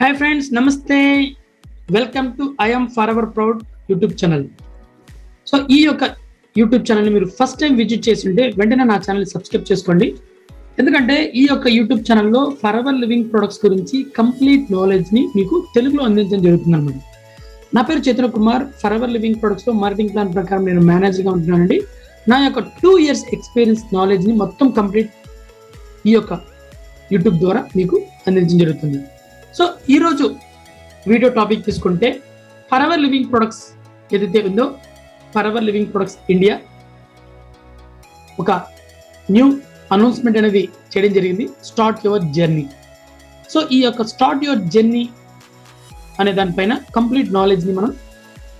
Hi friends, Namaste. Welcome to I am forever proud YouTube channel. So ఈ యొక్క YouTube ఛానల్ని మీరు first time visit చేసి ఉంటే వెంటనే నా ఛానల్ని సబ్స్క్రైబ్ చేసుకోండి. ఎందుకంటే ఈ యొక్క యూట్యూబ్ ఛానల్లో ఫరెవర్ లివింగ్ ప్రొడక్ట్స్ గురించి కంప్లీట్ నాలెడ్జ్ని మీకు తెలుగులో అందించడం జరుగుతుంది అన్నమాట. నా పేరు చైతన్య కుమార్. ఫరెవర్ లివింగ్ ప్రొడక్ట్స్లో మార్కెటింగ్ ప్లాన్ ప్రకారం నేను మేనేజర్గా ఉంటున్నానండి. నా యొక్క 2 years ఎక్స్పీరియన్స్ నాలెడ్జ్ని మొత్తం కంప్లీట్ ఈ యొక్క యూట్యూబ్ ద్వారా మీకు అందించడం జరుగుతుంది. సో ఈరోజు వీడియో టాపిక్ తీసుకుంటే ఫరెవర్ లివింగ్ ప్రొడక్ట్స్ ఏదైతే ఉందో ఫరెవర్ లివింగ్ ప్రొడక్ట్స్ ఇండియా ఒక న్యూ అనౌన్స్మెంట్ అనేది చేయడం జరిగింది, స్టార్ట్ యువర్ జర్నీ. సో ఈ యొక్క స్టార్ట్ యువర్ జర్నీ అనే దానిపైన కంప్లీట్ నాలెడ్జ్ని మనం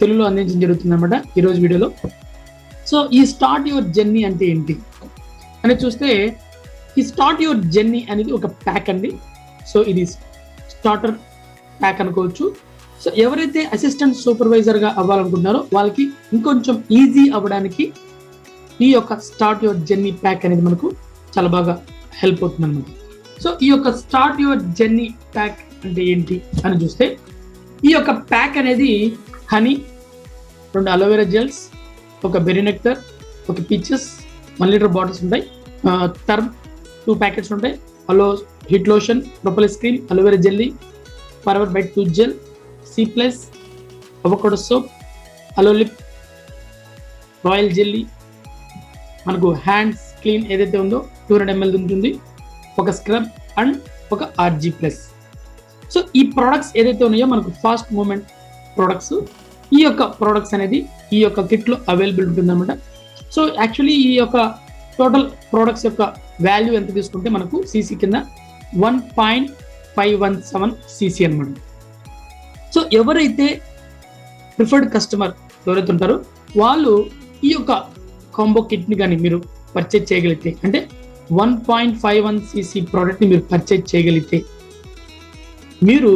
తెలుగులో అందించడం జరుగుతుంది అన్నమాట ఈరోజు వీడియోలో. సో ఈ స్టార్ట్ యువర్ జర్నీ అంటే ఏంటి అనేది చూస్తే, ఈ స్టార్ట్ యువర్ జర్నీ అనేది ఒక ప్యాక్ అండి. సో ఇది స్టార్టర్ ప్యాక్ అనుకోవచ్చు. సో ఎవరైతే అసిస్టెంట్ సూపర్వైజర్గా అవ్వాలనుకుంటున్నారో వాళ్ళకి ఇంకొంచెం ఈజీ అవ్వడానికి ఈ యొక్క స్టార్ట్ యువర్ జర్నీ ప్యాక్ అనేది మనకు చాలా బాగా హెల్ప్ అవుతుంది అనమాట. సో ఈ యొక్క స్టార్ట్ యువర్ జర్నీ ప్యాక్ అంటే ఏంటి అని చూస్తే, ఈ యొక్క ప్యాక్ అనేది హనీ, 2 అలోవెరా జెల్స్, ఒక బెర్రీ నెక్టర్, ఒక పీచెస్, 1 లీటర్ బాటిల్స్ ఉంటాయి, టర్మ్ 2 ప్యాకెట్స్ ఉంటాయి, aloe heat lotion, propolis cream, aloe vera jelly, forever bright tooth gel, C plus, avocado soap, aloe lip, royal jelly, మనకు హ్యాండ్స్ క్లీన్ ఏదైతే ఉందో 200 ml ఉంటుంది, ఒక స్క్రబ్ అండ్ ఒక ఆర్జీ ప్లస్. సో ఈ ప్రోడక్ట్స్ ఏదైతే ఉన్నాయో మనకు ఫాస్ట్ మూమెంట్ ప్రోడక్ట్స్. ఈ యొక్క ప్రోడక్ట్స్ అనేది ఈ యొక్క కిట్లో అవైలబుల్ ఉంటుందన్నమాట. సో యాక్చువల్లీ ఈ యొక్క టోటల్ ప్రోడక్ట్స్ యొక్క వాల్యూ ఎంత తీసుకుంటే మనకు సీసీ కింద 1.517 cc అనమాట. సో ఎవరైతే ప్రిఫర్డ్ కస్టమర్ ఎవరైతే ఉంటారో వాళ్ళు ఈ యొక్క కాంబో కిట్ని కానీ మీరు పర్చేజ్ చేయగలిగితే, అంటే 1.51 cc ప్రోడక్ట్ని మీరు పర్చేజ్ చేయగలిగితే మీరు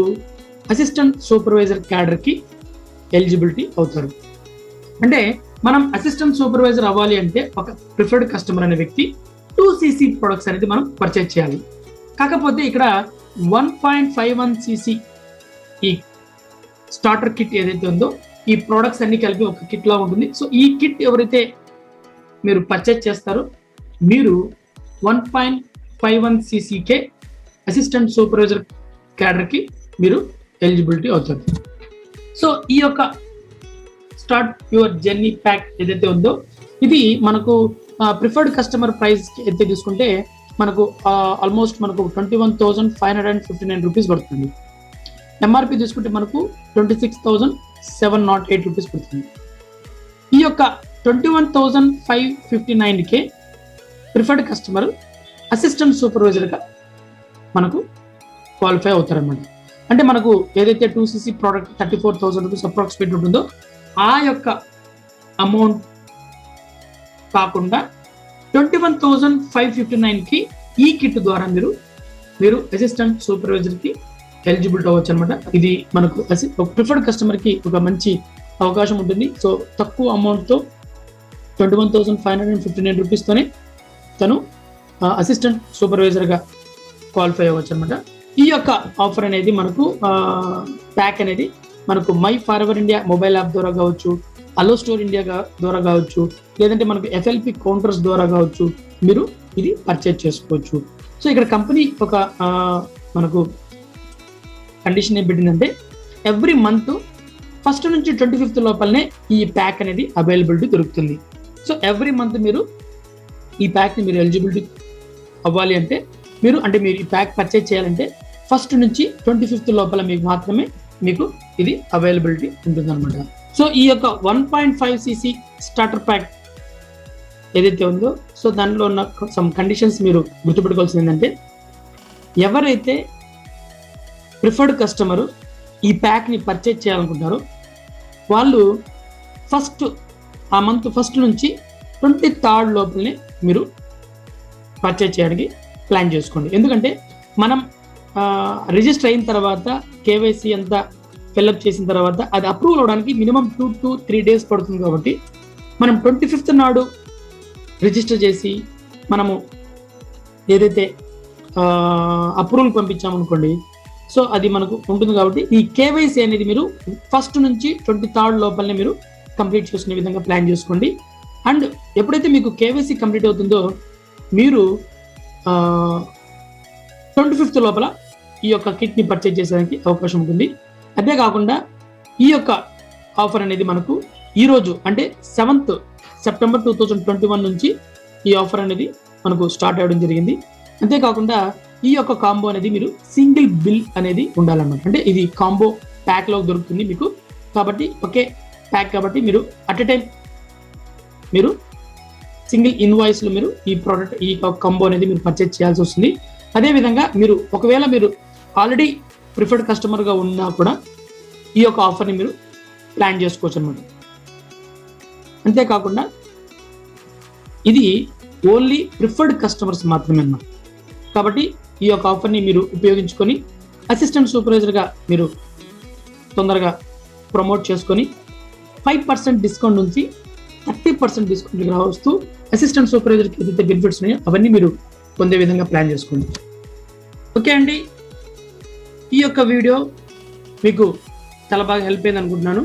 అసిస్టెంట్ సూపర్వైజర్ క్యాడర్కి ఎలిజిబిలిటీ అవుతారు. అంటే మనం అసిస్టెంట్ సూపర్వైజర్ అవ్వాలి అంటే ఒక ప్రిఫర్డ్ కస్టమర్ అనే వ్యక్తి 2 cc ప్రొడక్ట్స్ అనేది మనం పర్చేజ్ చేయాలి. కాకపోతే ఇక్కడ 1.51 cc ఈ స్టార్టర్ కిట్ ఏదైతే ఉందో ఈ ప్రోడక్ట్స్ అన్ని కలిపి ఒక కిట్ లా ఉంటుంది. సో ఈ కిట్ ఎవరైతే మీరు పర్చేజ్ చేస్తారో మీరు 1.51 cc అసిస్టెంట్ సూపర్వైజర్ క్యాడర్కి మీరు ఎలిజిబిలిటీ అవుతారు. సో ఈ యొక్క స్టార్ట్ యువర్ జర్నీ ప్యాక్ ఏదైతే ఉందో ఇది మనకు ప్రిఫర్డ్ కస్టమర్ ప్రైస్ అయితే తీసుకుంటే మనకు ఆల్మోస్ట్ మనకు 21,559 రూపీస్ పడుతుంది. ఎంఆర్పి తీసుకుంటే మనకు 26,708 రూపీస్ పడుతుంది. ఈ యొక్క 21,559కే ప్రిఫర్డ్ కస్టమర్ అసిస్టెంట్ సూపర్వైజర్గా మనకు క్వాలిఫై అవుతారన్నమాట. అంటే మనకు ఏదైతే 2 cc ప్రోడక్ట్ 34,000 రూపీస్ అప్రాక్సిమేట్ ఉంటుందో ఆ యొక్క అమౌంట్ కాకుండా 21,559కి ఈ కిట్ ద్వారా మీరు అసిస్టెంట్ సూపర్వైజర్కి ఎలిజిబిలిటీ అవ్వచ్చు అనమాట. ఇది మనకు ప్రిఫర్డ్ కస్టమర్కి ఒక మంచి అవకాశం ఉంటుంది. సో తక్కువ అమౌంట్తో 21,559 రూపీస్తోనే తను అసిస్టెంట్ సూపర్వైజర్గా క్వాలిఫై అవ్వచ్చు అనమాట. ఈ యొక్క ఆఫర్ అనేది మనకు ప్యాక్ అనేది మనకు my forever India mobile app ద్వారా కావచ్చు, అలో స్టోర్ ఇండియా ద్వారా కావచ్చు, లేదంటే మనకు ఎఫ్ఎల్పి కౌంటర్స్ ద్వారా కావచ్చు మీరు ఇది పర్చేజ్ చేసుకోవచ్చు. సో ఇక్కడ కంపెనీ ఒక మనకు కండిషన్ ఏం పెట్టిందంటే ఎవ్రీ మంత్ 1st నుంచి 25th లోపలనే ఈ ప్యాక్ అనేది అవైలబిలిటీ దొరుకుతుంది. సో ఎవ్రీ మంత్ మీరు ఈ ప్యాక్ని మీరు ఎలిజిబిలిటీ అవ్వాలి అంటే మీరు ఈ ప్యాక్ పర్చేజ్ చేయాలంటే 1st నుంచి 25th లోపల మీకు మాత్రమే మీకు ఇది అవైలబిలిటీ ఉంటుందన్నమాట. సో ఈ యొక్క 1.5 cc స్టార్టర్ ప్యాక్ ఏదైతే ఉందో సో దానిలో ఉన్న సమ్ కండిషన్స్ మీరు గుర్తుపెట్టుకోవాల్సింది ఏంటంటే, ఎవరైతే ప్రిఫర్డ్ కస్టమరు ఈ ప్యాక్ని పర్చేజ్ చేయాలనుకుంటారో వాళ్ళు ఆ మంత్ 1st నుంచి 23rd లోపలనే మీరు పర్చేజ్ చేయడానికి ప్లాన్ చేసుకోండి. ఎందుకంటే మనం రిజిస్టర్ అయిన తర్వాత కేవైసీ అంతా ఫిల్అప్ చేసిన తర్వాత అది అప్రూవల్ అవడానికి మినిమం 2 to 3 days పడుతుంది. కాబట్టి మనం 25th నాడు రిజిస్టర్ చేసి మనము ఏదైతే అప్రూవల్ పంపించామనుకోండి, సో అది మనకు ఉంటుంది కాబట్టి ఈ కేవైసీ అనేది మీరు 1st నుంచి 23rd లోపలనే మీరు కంప్లీట్ చేసుకునే విధంగా ప్లాన్ చేసుకోండి. అండ్ ఎప్పుడైతే మీకు కేవైసీ కంప్లీట్ అవుతుందో మీరు 25th లోపల ఈ యొక్క కిట్ని పర్చేజ్ చేసేదానికి అవకాశం ఉంటుంది. అదే కాకుండా ఈ యొక్క ఆఫర్ అనేది మనకు ఈరోజు అంటే 7th సెప్టెంబర్ 2021 నుంచి ఈ ఆఫర్ అనేది మనకు స్టార్ట్ అవ్వడం జరిగింది. అంతేకాకుండా ఈ యొక్క కాంబో అనేది మీరు సింగిల్ బిల్ అనేది ఉండాలన్నమాట. అంటే ఇది కాంబో ప్యాక్లో దొరుకుతుంది మీకు, కాబట్టి ఒకే ప్యాక్ కాబట్టి మీరు అట్ ఎ టైం మీరు సింగిల్ ఇన్వాయిస్లో మీరు ఈ ప్రోడక్ట్ ఈ కాంబో అనేది మీరు పర్చేజ్ చేయాల్సి వస్తుంది. అదేవిధంగా మీరు ఒకవేళ మీరు ఆల్రెడీ ప్రిఫర్డ్ కస్టమర్గా ఉన్నా కూడా ఈ యొక్క ఆఫర్ని మీరు ప్లాన్ చేసుకోవచ్చు అన్నమాట. అంతేకాకుండా ఇది ఓన్లీ ప్రిఫర్డ్ కస్టమర్స్ మాత్రమే అన్నమాట. కాబట్టి ఈ యొక్క ఆఫర్ని మీరు ఉపయోగించుకొని అసిస్టెంట్ సూపర్వైజర్గా మీరు తొందరగా ప్రమోట్ చేసుకొని 5% డిస్కౌంట్ నుంచి 30% డిస్కౌంట్కి రావస్తూ అసిస్టెంట్ సూపర్వైజర్కి ఏదైతే బెనిఫిట్స్ ఉన్నాయో అవన్నీ మీరు పొందే విధంగా ప్లాన్ చేసుకోండి. ఓకే అండి, ఈ యొక్క వీడియో మీకు చాలా బాగా హెల్ప్ అయింది అనుకుంటున్నాను.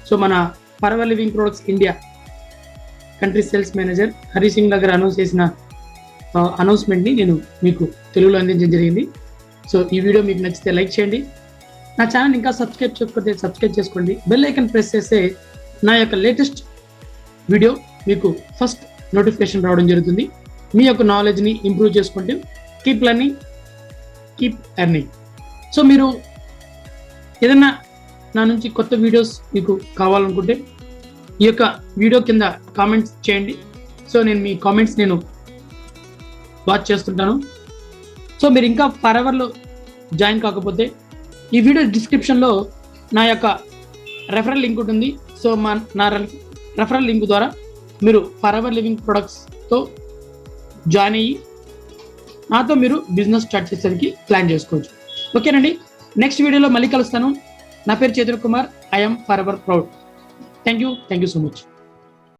సో మన forever living products India country sales manager Hari Singh దగ్గర అనౌన్స్ చేసిన అనౌన్స్మెంట్ని నేను మీకు తెలుగులో అందించడం జరిగింది. సో ఈ వీడియో మీకు నచ్చితే లైక్ చేయండి. నా ఛానల్ ఇంకా సబ్స్క్రైబ్ చేయకపోతే సబ్స్క్రైబ్ చేసుకోండి. బెల్ ఐకన్ ప్రెస్ చేస్తే నా యొక్క లేటెస్ట్ వీడియో మీకు ఫస్ట్ నోటిఫికేషన్ రావడం జరుగుతుంది. మీ యొక్క నాలెడ్జ్ని ఇంప్రూవ్ చేసుకుంటే keep learning, keep earning. So మీరు ఏదన్నా నా నుంచి కొత్త వీడియోస్ మీకు కావాలనుకుంటే ఈ యొక్క వీడియో కింద కామెంట్స్ చేయండి. సో నేను మీ కామెంట్స్ నేను వాచ్ చేస్తుంటాను. సో మీరు ఇంకా ఫరెవర్లో జాయిన్ కాకపోతే ఈ వీడియో డిస్క్రిప్షన్లో నా యొక్క రెఫరల్ లింక్ ఉంటుంది. సో నా రెఫరల్ లింక్ ద్వారా మీరు ఫరెవర్ లివింగ్ ప్రొడక్ట్స్తో జాయిన్ అయ్యి నాతో మీరు బిజినెస్ స్టార్ట్ చేసేందుకు ప్లాన్ చేసుకోవచ్చు. ఓకేనండి, నెక్స్ట్ వీడియోలో మళ్ళీ కలుస్తాను. నా పేరు Chaitanya Kumar. I'm forever proud. Thank you so much.